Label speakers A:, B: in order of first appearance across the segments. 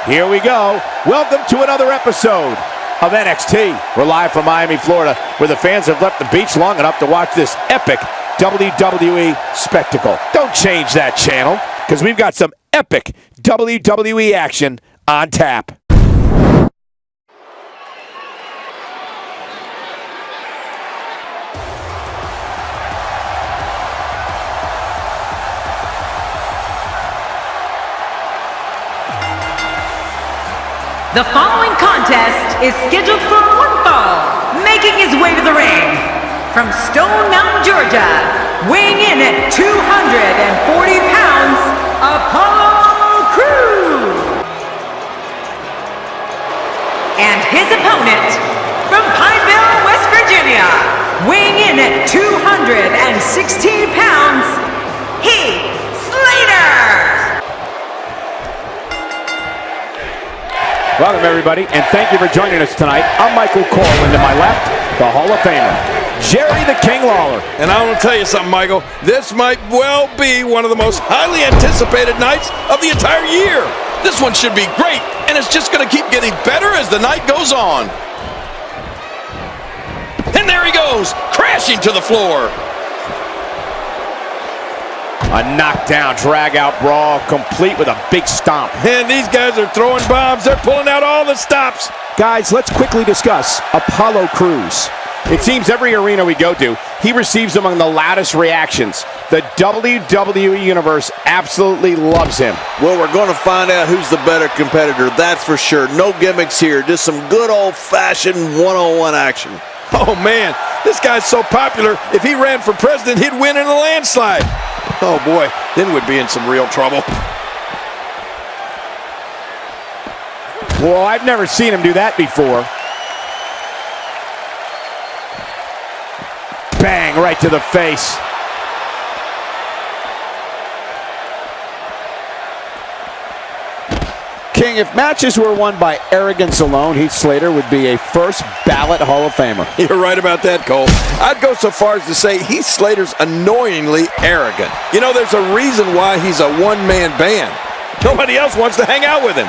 A: Here we go. Welcome to another episode of NXT. We're live from Miami, Florida, where the fans have left the beach long enough to watch this epic WWE spectacle. Don't change that channel, because we've got some epic WWE action on tap.
B: The following contest is scheduled for one fall, making his way to the ring. From Stone Mountain, Georgia, weighing in at 240 pounds, Apollo Crews. And his opponent, from Pineville, West Virginia, weighing in at 216 pounds, Heath Slater.
A: Welcome, everybody, and thank you for joining us tonight. I'm Michael Cole, and to my left, the Hall of Famer, Jerry the King Lawler.
C: And I want to tell you something, Michael. This might well be one of the most highly anticipated nights of the entire year. This one should be great, and it's just going to keep getting better as the night goes on. And there he goes, crashing to the floor.
A: A knockdown, drag-out brawl, complete with a big stomp.
C: And these guys are throwing bombs. They're pulling out all the stops.
A: Guys, let's quickly discuss Apollo Crews. It seems every arena we go to, he receives among the loudest reactions. The WWE Universe absolutely loves him.
D: Well, we're going to find out who's the better competitor, that's for sure. No gimmicks here, just some good old-fashioned one-on-one action.
C: Oh, man, this guy's so popular, if he ran for president, he'd win in a landslide. Oh, boy, then we'd be in some real trouble.
A: Well, I've never seen him do that before. Bang, right to the face. King, if matches were won by arrogance alone, Heath Slater would be a first ballot Hall of Famer.
C: You're right about that, Cole. I'd go so far as to say Heath Slater's annoyingly arrogant. You know, there's a reason why he's a one-man band. Nobody else wants to hang out with him.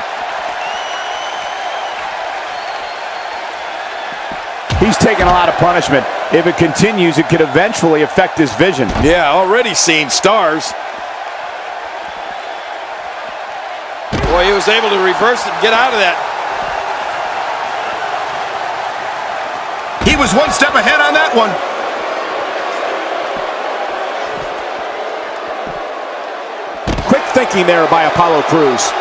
A: He's taking a lot of punishment. If it continues, it could eventually affect his vision.
C: Yeah, already seen stars. Boy, he was able to reverse it and get out of that.
E: He was one step ahead on that one.
A: Quick thinking there by Apollo Crews.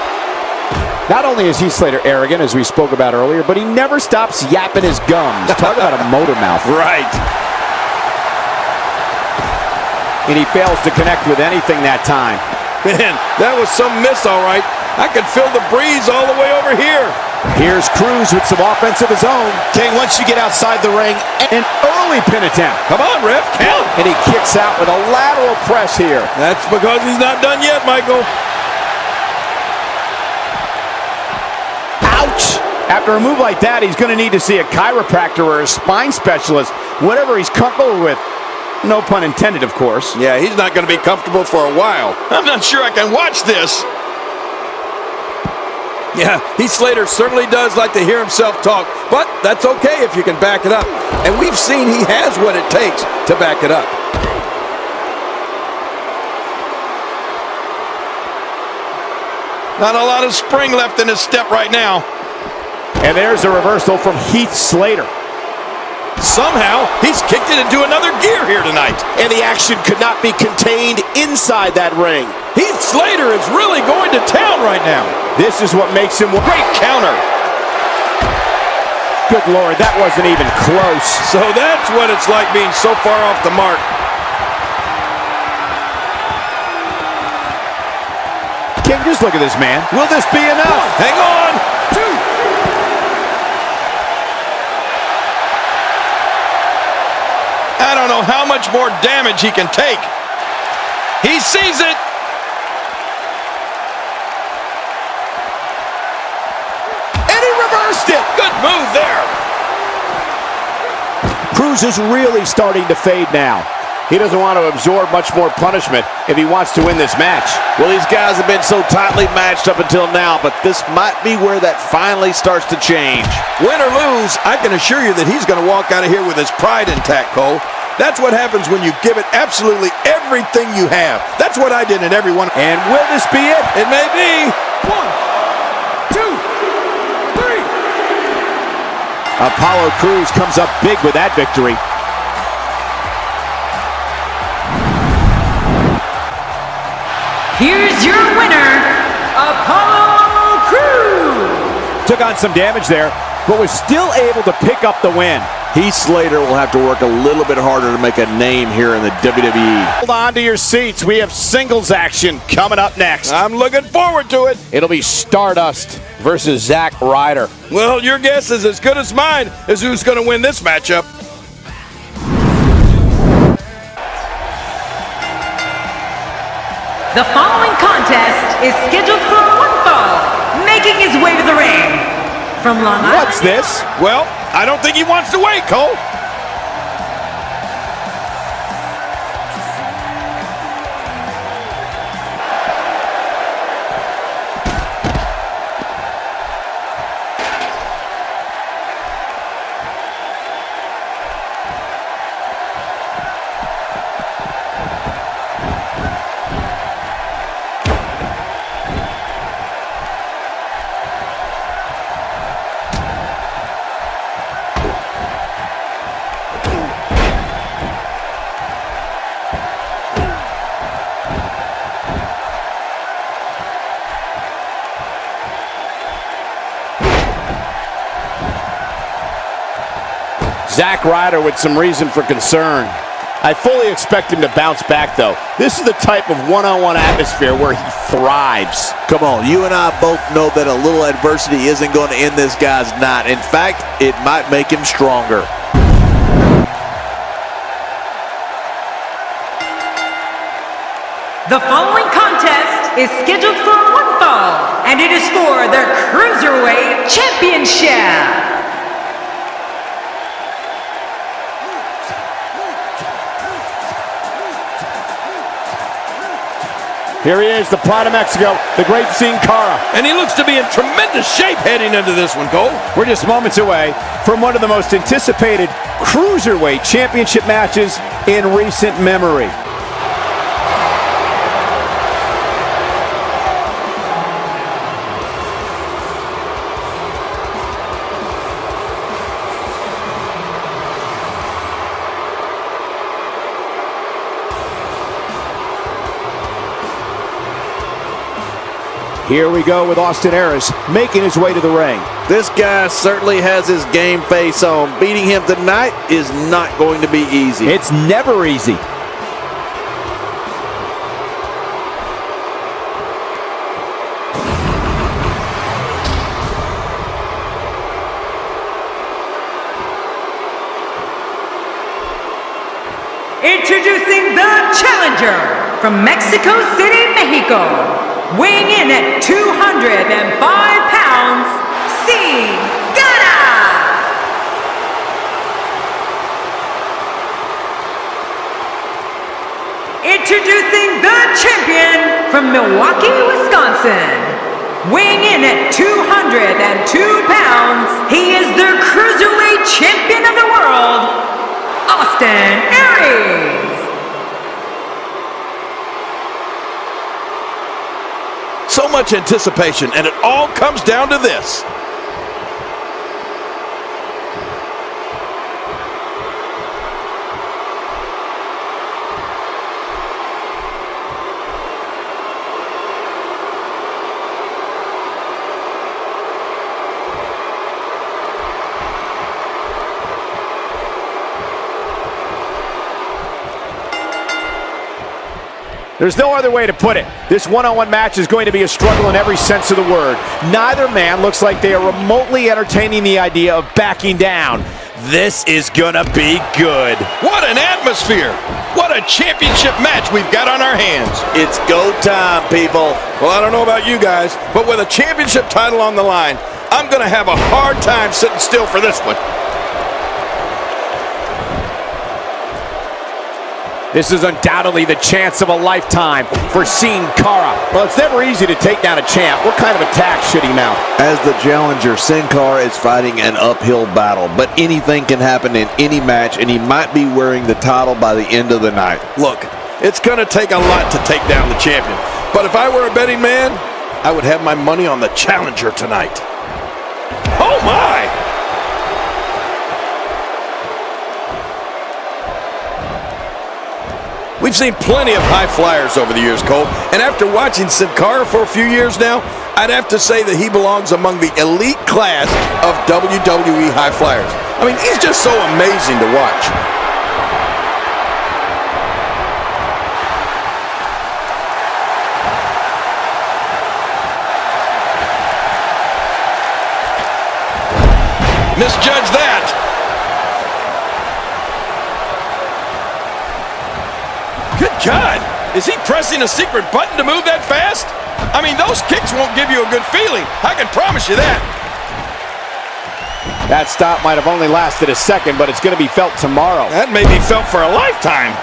A: Not only is Heath Slater arrogant, as we spoke about earlier, but he never stops yapping his gums. Talk about a motor mouth.
C: Right.
A: And he fails to connect with anything that time.
C: Man, that was some miss, all right. I could feel the breeze all the way over here.
A: Here's Crews with some offense of his own.
E: King, once you get outside the ring,
A: An early pin attempt.
C: Come on, ref, count.
A: And he kicks out with a lateral press here.
C: That's because he's not done yet, Michael.
A: Ouch! After a move like that, he's going to need to see a chiropractor or a spine specialist, whatever he's comfortable with. No pun intended, of course.
C: Yeah, he's not going to be comfortable for a while. I'm not sure I can watch this. Yeah, Heath Slater certainly does like to hear himself talk, but that's okay if you can back it up. And we've seen he has what it takes to back it up. Not a lot of spring left in his step right now.
A: And there's a reversal from Heath Slater.
C: Somehow, he's kicked it into another gear here tonight.
E: and the action could not be contained inside that ring.
C: Heath Slater is really going to town right now.
A: This is what makes him...
C: Great counter.
A: Good Lord, that wasn't even close.
C: So that's what it's like being so far off the mark.
A: King, just look at this man. Will this be enough?
C: Hang on. 2. I don't know how much more damage he can take. He sees it.
A: And he reversed it.
C: Good move there.
A: Crews is really starting to fade now. He doesn't want to absorb much more punishment if he wants to win this match.
D: Well, these guys have been so tightly matched up until now, but this might be where that finally starts to change.
C: Win or lose, I can assure you that he's going to walk out of here with his pride intact, Cole. That's what happens when you give it absolutely everything you have. That's what I did in every one.
A: And will this be it?
C: It may be. 1, 2, 3.
A: Apollo Crews comes up big with that victory.
B: Here's your winner, Apollo Crews.
A: Took on some damage there, but was still able to pick up the win.
D: Heath Slater will have to work a little bit harder to make a name here in the WWE.
A: Hold on to your seats. We have singles action coming up next.
C: I'm looking forward to it.
A: It'll be Stardust versus Zack Ryder.
C: Well, your guess is as good as mine as who's going to win this matchup.
B: The following contest is scheduled for one fall, making his way to the ring. From Long Island.
A: What's this?
C: Well, I don't think he wants to wait, Cole.
A: Zack Ryder with some reason for concern. I fully expect him to bounce back, though. This is the type of one-on-one atmosphere where he thrives.
D: Come on, you and I both know that a little adversity isn't going to end this guy's night. In fact, it might make him stronger.
B: The following contest is scheduled for one fall, and it is for the Cruiserweight Championship.
A: Here he is, the Pride of Mexico, the great Sin Cara.
C: And he looks to be in tremendous shape heading into this one, Cole.
A: We're just moments away from one of the most anticipated Cruiserweight Championship matches in recent memory. Here we go with Austin Aries making his way to the ring.
D: This guy certainly has his game face on. Beating him tonight is not going to be easy.
A: It's never easy.
B: Introducing the challenger from Mexico City, Mexico, weighing in at 205 pounds, Cigana. Introducing the champion from Milwaukee, Wisconsin, weighing in at 202 pounds, he is the Cruiserweight Champion of the World, Austin Aries.
C: So much anticipation, and it all comes down to this.
A: There's no other way to put it. This one-on-one match is going to be a struggle in every sense of the word. Neither man looks like they are remotely entertaining the idea of backing down. This is gonna be good.
C: What an atmosphere! What a championship match we've got on our hands.
D: It's go time, people.
C: Well, I don't know about you guys, but with a championship title on the line, I'm gonna have a hard time sitting still for this one.
A: This is undoubtedly the chance of a lifetime for Sin Cara. Well, it's never easy to take down a champ. What kind of attack should he mount?
D: As the challenger, Sin Cara is fighting an uphill battle, but anything can happen in any match, and he might be wearing the title by the end of the night.
C: Look, it's going to take a lot to take down the champion. But if I were a betting man, I would have my money on the challenger tonight. Oh, my! We've seen plenty of high flyers over the years, Cole, and after watching Sin Cara for a few years now, I'd have to say that he belongs among the elite class of WWE high flyers. I mean, he's just so amazing to watch. Misjudged that. Good God, is he pressing a secret button to move that fast? I mean, those kicks won't give you a good feeling. I can promise you that.
A: That stop might have only lasted a second, but it's going to be felt tomorrow.
C: That may be felt for a lifetime.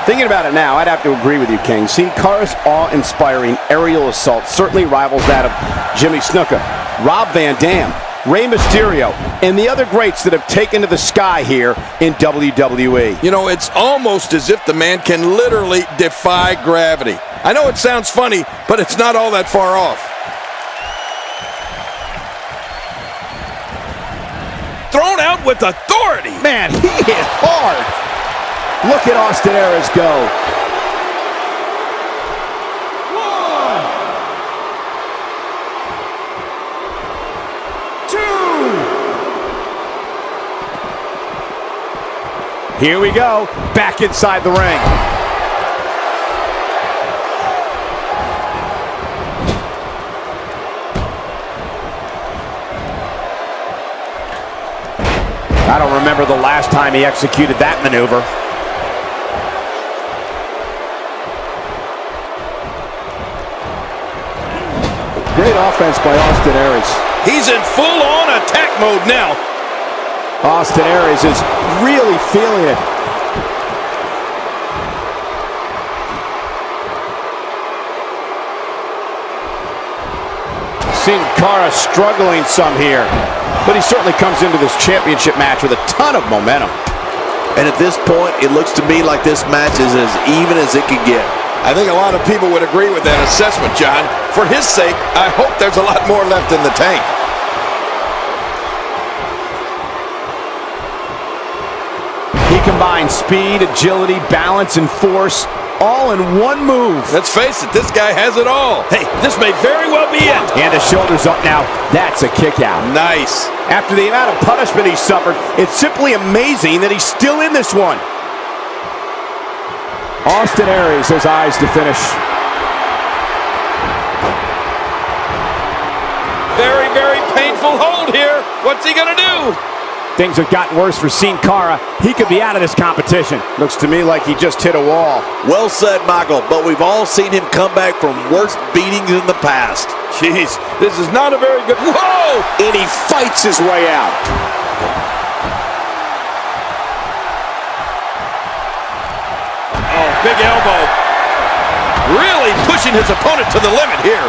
A: Thinking about it now, I'd have to agree with you, King. Sin Cara's awe-inspiring aerial assault certainly rivals that of Jimmy Snuka, Rob Van Dam, Rey Mysterio, and the other greats that have taken to the sky here in WWE.
C: You know, it's almost as if the man can literally defy gravity. I know it sounds funny, but it's not all that far off. Thrown out with authority.
A: Man, he hit hard. Look at Austin Aries go. Here we go, back inside the ring. I don't remember the last time he executed that maneuver. Great offense by Austin Aries.
C: He's in full-on attack mode now.
A: Austin Aries is really feeling it. Sin Cara struggling some here, but he certainly comes into this championship match with a ton of momentum.
D: And at this point, it looks to me like this match is as even as it can get.
C: I think a lot of people would agree with that assessment, John. For his sake, I hope there's a lot more left in the tank.
A: He combines speed, agility, balance, and force, all in one move.
C: Let's face it, this guy has it all. Hey, this may very well be it.
A: And his shoulders up now. That's a kick out.
C: Nice.
A: After the amount of punishment he suffered, it's simply amazing that he's still in this one. Austin Aries has eyes to finish.
C: Very, very painful hold here. What's he gonna do?
A: Things have gotten worse for Sin Cara. He could be out of this competition. Looks to me like he just hit a wall.
D: Well said, Michael, but we've all seen him come back from worse beatings in the past.
C: Jeez, this is not a very good... Whoa!
A: And he fights his way out.
C: Oh, big elbow. Really pushing his opponent to the limit here.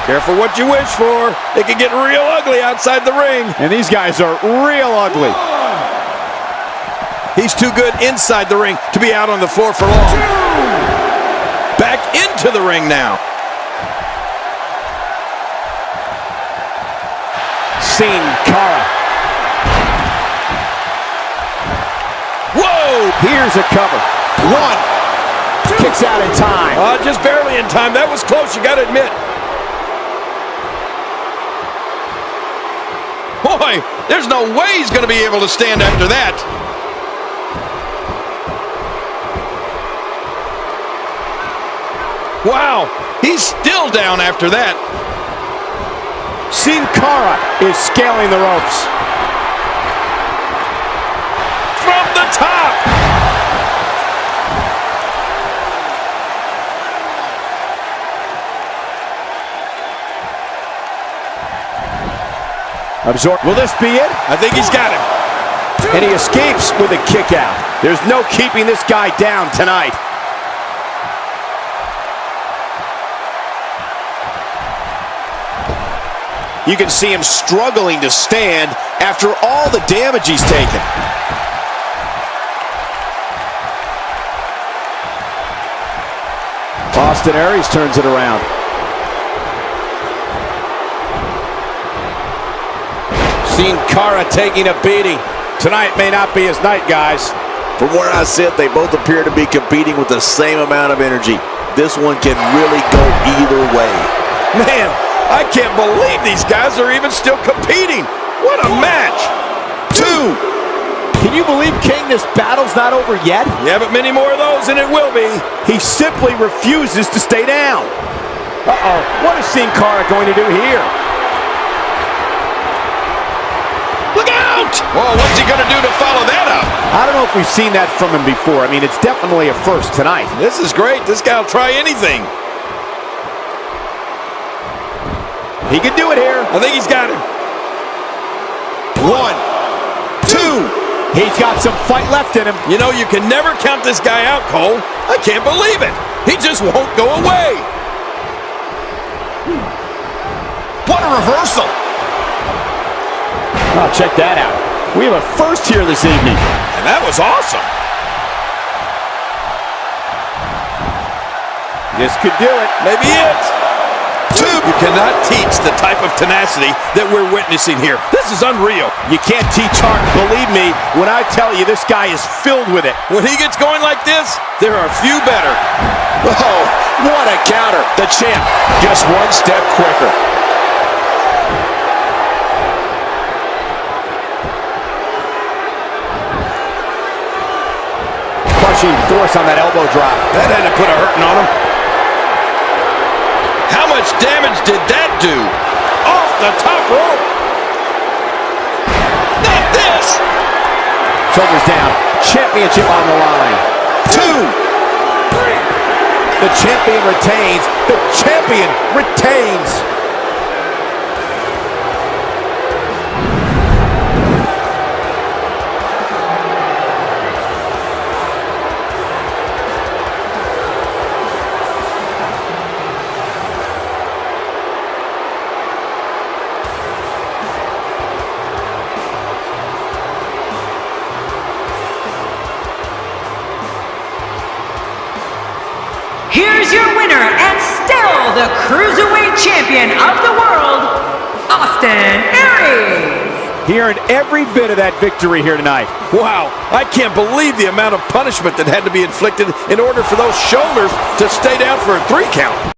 C: Careful what you wish for. It can get real ugly outside the ring.
A: And these guys are real ugly.
C: He's too good inside the ring to be out on the floor for long. Back into the ring now.
A: Sin Cara.
C: Whoa!
A: Here's a cover. One. Kicks out in time.
C: Just barely in time. That was close, you got to admit. Boy, there's no way he's going to be able to stand after that. Wow, he's still down after that.
A: Sin Cara is scaling the ropes.
C: From the top.
A: Absorb. Will this be it?
C: I think he's got him.
A: And he escapes with a kick out. There's no keeping this guy down tonight. You can see him struggling to stand after all the damage he's taken. Austin Aries turns it around. Seen Cara taking a beating. Tonight may not be his night, guys.
D: From where I sit, they both appear to be competing with the same amount of energy. This one can really go either way.
C: Man, I can't believe these guys are even still competing. What a match. 2.
A: Can you believe, King, this battle's not over yet?
C: Yeah, but many more of those, and it will be.
A: He simply refuses to stay down. Uh-oh, what is Sin Cara going to do here?
C: Look out! Whoa, what's he going to do to follow that up?
A: I don't know if we've seen that from him before. I mean, it's definitely a first tonight.
C: This is great. This guy will try anything.
A: He can do it here.
C: I think he's got him. 1, 2.
A: He's got some fight left in him.
C: You know, you can never count this guy out, Cole. I can't believe it. He just won't go away.
E: What a reversal.
A: Oh, check that out. We have a first here this evening.
C: And that was awesome.
A: This could do it.
C: Maybe it. 2. You cannot teach the type of tenacity that we're witnessing here. This is unreal.
A: You can't teach heart. Believe me when I tell you this guy is filled with it.
C: When he gets going like this, there are few better.
A: Oh, what a counter. The champ just one step quicker. Crushing force on that elbow drop.
C: That had to put a hurting on him. How much damage did that do? Off the top rope. Not this.
A: Shoulders down. Championship on the line. 2. The champion retains. The champion retains.
B: Here's your winner and still the Cruiserweight Champion of the world, Austin Aries.
A: Hearing every bit of that victory here tonight.
C: Wow, I can't believe the amount of punishment that had to be inflicted in order for those shoulders to stay down for a 3 count.